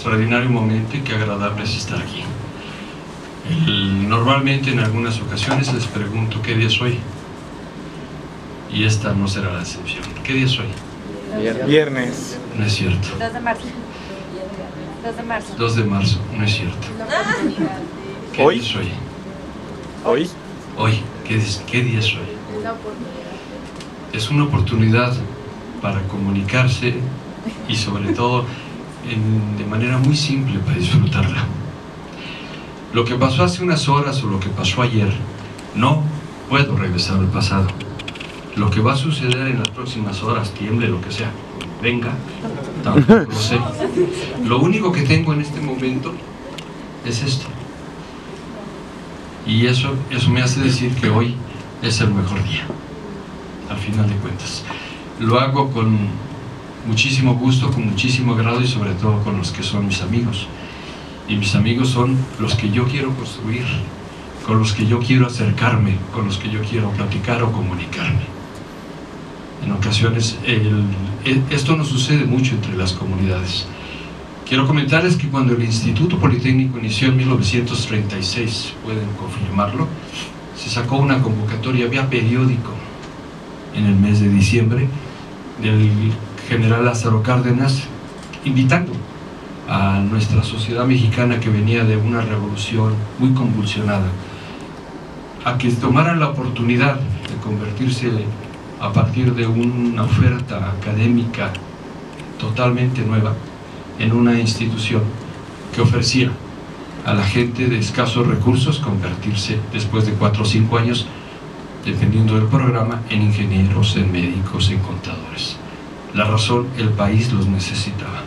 extraordinario momento y qué agradable es estar aquí. Normalmente en algunas ocasiones les pregunto qué día es hoy, y esta no será la excepción. ¿Qué día es hoy? Viernes. No es cierto. 2 de marzo. 2 de marzo. 2 de marzo, no es cierto. ¿Qué ¿Hoy? día es hoy? ¿Hoy? Hoy, ¿qué día es hoy? Es una oportunidad para comunicarse y sobre todo de manera muy simple para disfrutarla. Lo que pasó hace unas horas o lo que pasó ayer, no puedo regresar al pasado. Lo que va a suceder en las próximas horas, tiemble, lo que sea, venga, tampoco lo sé. Lo único que tengo en este momento es esto. Y eso me hace decir que hoy es el mejor día, al final de cuentas. Lo hago con muchísimo gusto, con muchísimo agrado y sobre todo con los que son mis amigos. Y mis amigos son los que yo quiero construir, con los que yo quiero acercarme, con los que yo quiero platicar o comunicarme. En ocasiones esto no sucede mucho entre las comunidades. Quiero comentarles que cuando el Instituto Politécnico inició en 1936, pueden confirmarlo, se sacó una convocatoria vía periódico en el mes de diciembre del general Lázaro Cárdenas, invitando a nuestra sociedad mexicana, que venía de una revolución muy convulsionada, a que tomaran la oportunidad de convertirse, a partir de una oferta académica totalmente nueva, en una institución que ofrecía a la gente de escasos recursos convertirse después de 4 o 5 años, dependiendo del programa, en ingenieros, en médicos, en contadores. La razón, el país los necesitaba.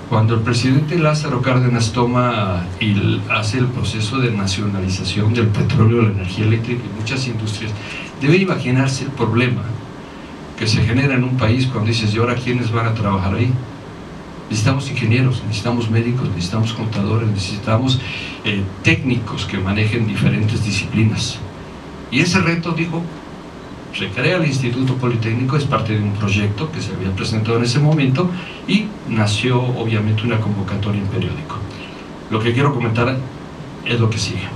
Cuando el presidente Lázaro Cárdenas toma y hace el proceso de nacionalización del petróleo, la energía eléctrica y muchas industrias, debe imaginarse el problema que se genera en un país cuando dices: ¿y ahora quiénes van a trabajar ahí? Necesitamos ingenieros, necesitamos médicos, necesitamos contadores, necesitamos técnicos que manejen diferentes disciplinas. Y ese reto, dijo, se crea el Instituto Politécnico, es parte de un proyecto que se había presentado en ese momento y nació obviamente una convocatoria en periódico. Lo que quiero comentar es lo que sigue.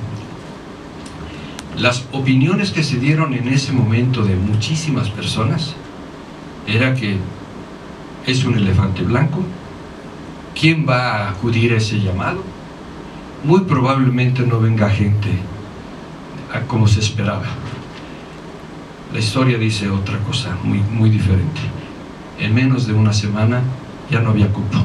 Las opiniones que se dieron en ese momento de muchísimas personas era que es un elefante blanco. ¿Quién va a acudir a ese llamado? Muy probablemente no venga gente como se esperaba. La historia dice otra cosa muy diferente. En menos de una semana ya no había cupo.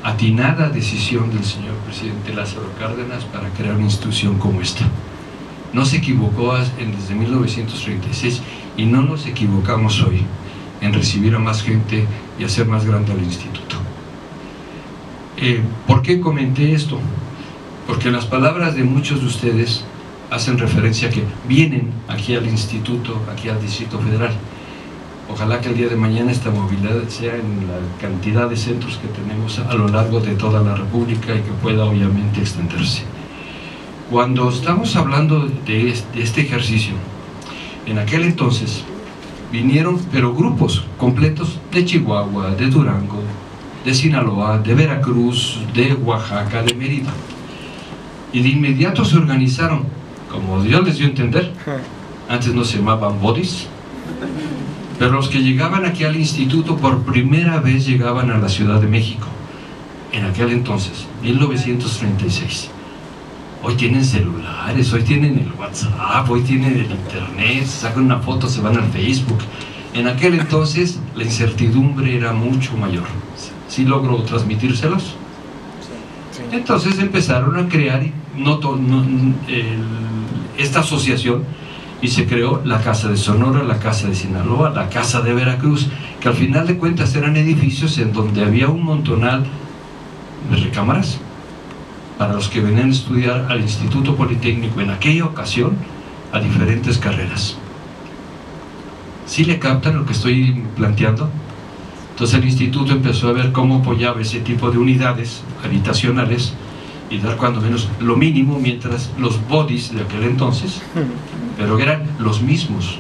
Atinada decisión del señor presidente Lázaro Cárdenas para crear una institución como esta. No se equivocó desde 1936 y no nos equivocamos hoy en recibir a más gente y hacer más grande al instituto. ¿Por qué comenté esto? Porque las palabras de muchos de ustedes hacen referencia a que vienen aquí al instituto, aquí al Distrito Federal. Ojalá que el día de mañana esta movilidad sea en la cantidad de centros que tenemos a lo largo de toda la República y que pueda obviamente extenderse. Cuando estamos hablando de este ejercicio, en aquel entonces vinieron, pero grupos completos de Chihuahua, de Durango, de Sinaloa, de Veracruz, de Oaxaca, de Mérida. Y de inmediato se organizaron, como Dios les dio a entender. Antes no se llamaban bodies, pero los que llegaban aquí al instituto por primera vez llegaban a la Ciudad de México. En aquel entonces, 1936. Hoy tienen celulares, hoy tienen el WhatsApp, hoy tienen el internet, sacan una foto, se van al Facebook. En aquel entonces la incertidumbre era mucho mayor. ¿Sí logro transmitírselos? Entonces empezaron a crear esta asociación y se creó la Casa de Sonora, la Casa de Sinaloa, la Casa de Veracruz, que al final de cuentas eran edificios en donde había un montonal de recámaras para los que venían a estudiar al Instituto Politécnico en aquella ocasión a diferentes carreras. ¿Sí le captan lo que estoy planteando? Entonces el instituto empezó a ver cómo apoyaba ese tipo de unidades habitacionales y dar cuando menos lo mínimo, mientras los bodies de aquel entonces, pero eran los mismos.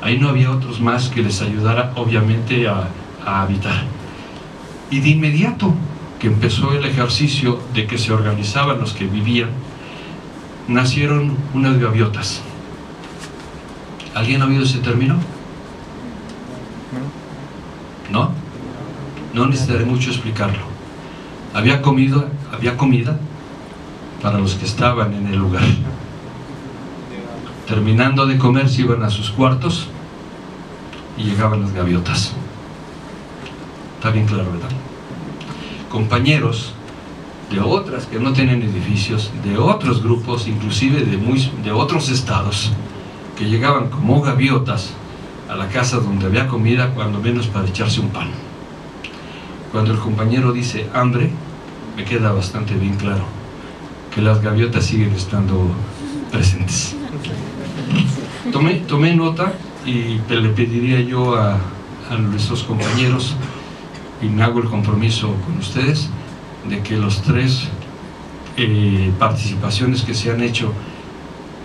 Ahí no había otros más que les ayudara obviamente a a habitar. Y de inmediato que empezó el ejercicio de que se organizaban los que vivían, nacieron unas gaviotas. ¿Alguien ha oído ese término? ¿No? No necesitaré mucho explicarlo. Había comida para los que estaban en el lugar. Terminando de comer se iban a sus cuartos y llegaban las gaviotas. Está bien claro, ¿verdad? Compañeros de otras que no tienen edificios, de otros grupos, inclusive de otros estados, que llegaban como gaviotas a la casa donde había comida, cuando menos para echarse un pan. Cuando el compañero dice hambre, me queda bastante bien claro que las gaviotas siguen estando presentes. Tomé nota y le pediría yo a nuestros compañeros, y me hago el compromiso con ustedes, de que los 3 participaciones que se han hecho,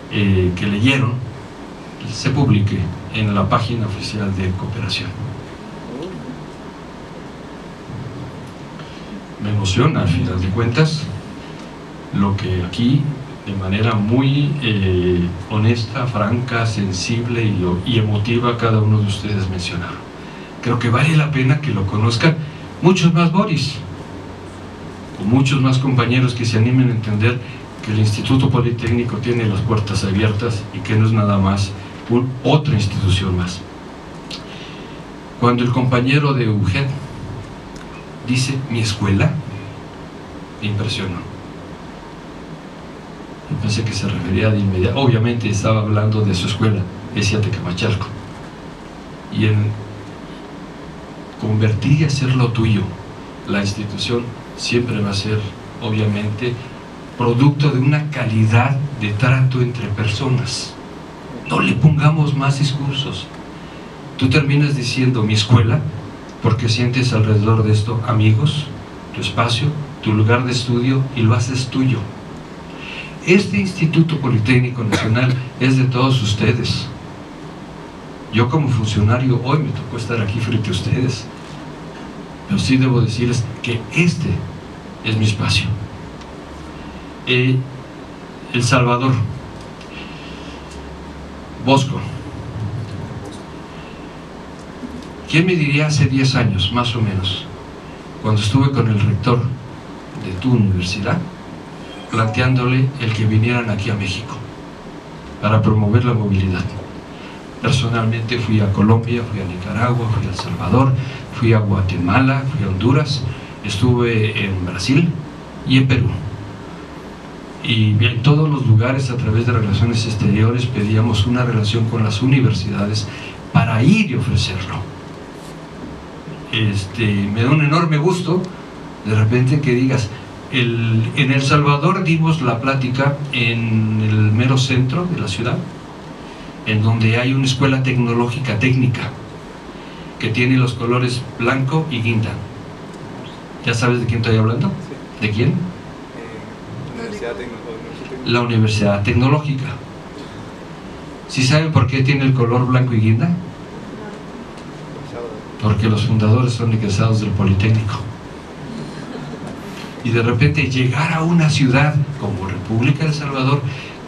que leyeron, se publique en la página oficial de Cooperación. Me emociona, al final de cuentas, lo que aquí, de manera muy honesta, franca, sensible y emotiva, cada uno de ustedes mencionaron. Creo que vale la pena que lo conozcan muchos más Boris, o muchos más compañeros que se animen a entender que el Instituto Politécnico tiene las puertas abiertas y que no es nada más otra institución más. Cuando el compañero de UGED dice mi escuela, me impresionó. Yo pensé que se refería de inmediato, obviamente estaba hablando de su escuela, decía Tecamachalco, y en convertir y hacerlo tuyo, la institución siempre va a ser, obviamente, producto de una calidad de trato entre personas. No le pongamos más discursos. Tú terminas diciendo mi escuela porque sientes alrededor de esto amigos, tu espacio, tu lugar de estudio, y lo haces tuyo. Este Instituto Politécnico Nacional es de todos ustedes. Yo como funcionario hoy me tocó estar aquí frente a ustedes, pero sí debo decirles que este es mi espacio. El Salvador, Bosco. ¿Quién me diría hace 10 años, más o menos, cuando estuve con el rector de tu universidad, planteándole el que vinieran aquí a México para promover la movilidad? Personalmente fui a Colombia, fui a Nicaragua, fui a El Salvador, fui a Guatemala, fui a Honduras, estuve en Brasil y en Perú. Y en todos los lugares, a través de relaciones exteriores, pedíamos una relación con las universidades para ir y ofrecerlo. Me da un enorme gusto de repente que digas, en El Salvador dimos la plática en el mero centro de la ciudad, en donde hay una escuela tecnológica técnica que tiene los colores blanco y guinda. ¿Ya sabes de quién estoy hablando? ¿De quién? La Universidad Tecnológica. ¿Sí saben por qué tiene el color blanco y guinda? Porque los fundadores son egresados del Politécnico. Y de repente llegar a una ciudad como República de El Salvador,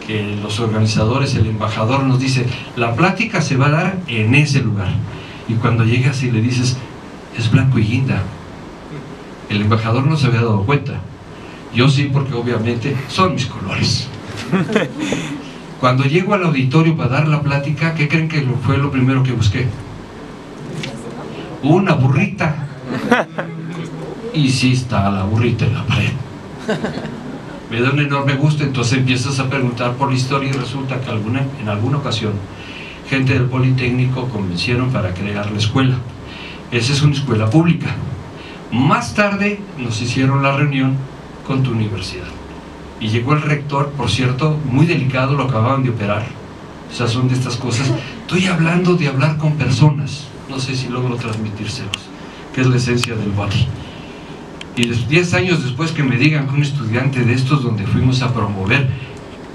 que los organizadores, el embajador nos dice, la plática se va a dar en ese lugar, y cuando llegas y le dices, es blanco y guinda, el embajador no se había dado cuenta. Yo sí, porque obviamente son mis colores. Cuando llego al auditorio para dar la plática, ¿qué creen que fue lo primero que busqué? Una burrita. Y sí está la burrita en la pared. Me da un enorme gusto. Entonces empiezas a preguntar por la historia y resulta que en alguna ocasión gente del Politécnico convencieron para crear la escuela. Esa es una escuela pública. Más tarde nos hicieron la reunión con tu universidad y llegó el rector, por cierto, muy delicado, lo acababan de operar. O sea, son de estas cosas. Estoy hablando de hablar con personas, no sé si logro transmitírselos, que es la esencia del body. Y 10 años después que me digan que un estudiante de estos, donde fuimos a promover,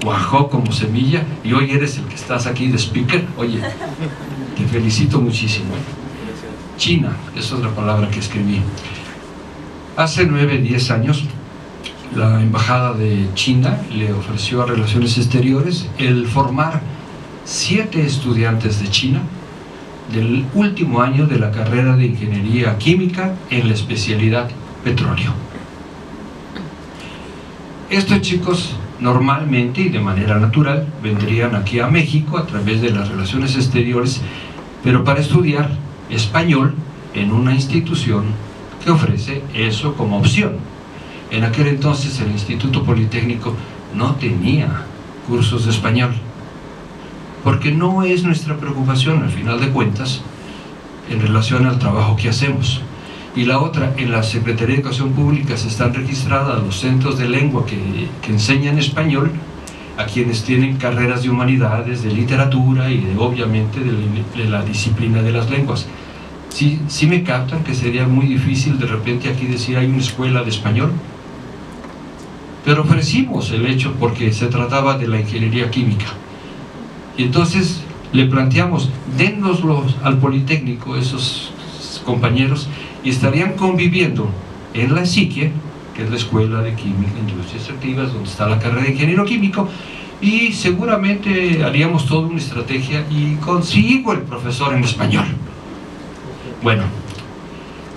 cuajó como semilla, y hoy eres el que estás aquí de speaker, oye, te felicito muchísimo. China, esa es la palabra que escribí. Hace 9, 10 años, la Embajada de China le ofreció a Relaciones Exteriores el formar 7 estudiantes de China del último año de la carrera de Ingeniería Química en la especialidad petróleo. Estos chicos normalmente y de manera natural vendrían aquí a México a través de las Relaciones Exteriores, pero para estudiar español en una institución que ofrece eso como opción. En aquel entonces el Instituto Politécnico no tenía cursos de español, porque no es nuestra preocupación al final de cuentas en relación al trabajo que hacemos. Y la otra, en la Secretaría de Educación Pública se están registrados los centros de lengua que enseñan español a quienes tienen carreras de humanidades, de literatura y obviamente de la disciplina de las lenguas. Sí me captan que sería muy difícil de repente aquí decir hay una escuela de español, pero ofrecimos el hecho porque se trataba de la ingeniería química. Y entonces le planteamos, dénnoslos al Politécnico, esos compañeros, y estarían conviviendo en la SIQUIE, que es la Escuela de Química e Industrias Extractivas, donde está la carrera de ingeniero químico, y seguramente haríamos toda una estrategia y consigo el profesor en español. Bueno,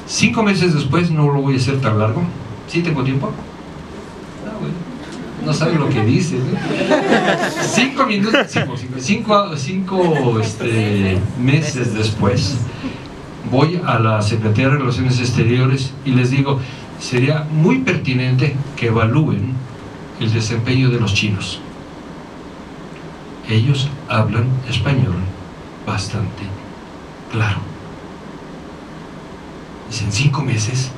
5 meses después, no lo voy a hacer tan largo. ¿Sí tengo tiempo? No sabe lo que dice, ¿no? 5 minutos, 5 meses después, voy a la Secretaría de Relaciones Exteriores y les digo, sería muy pertinente que evalúen el desempeño de los chinos. Ellos hablan español bastante claro. Dicen, 5 meses,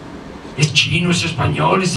es chino, es español, es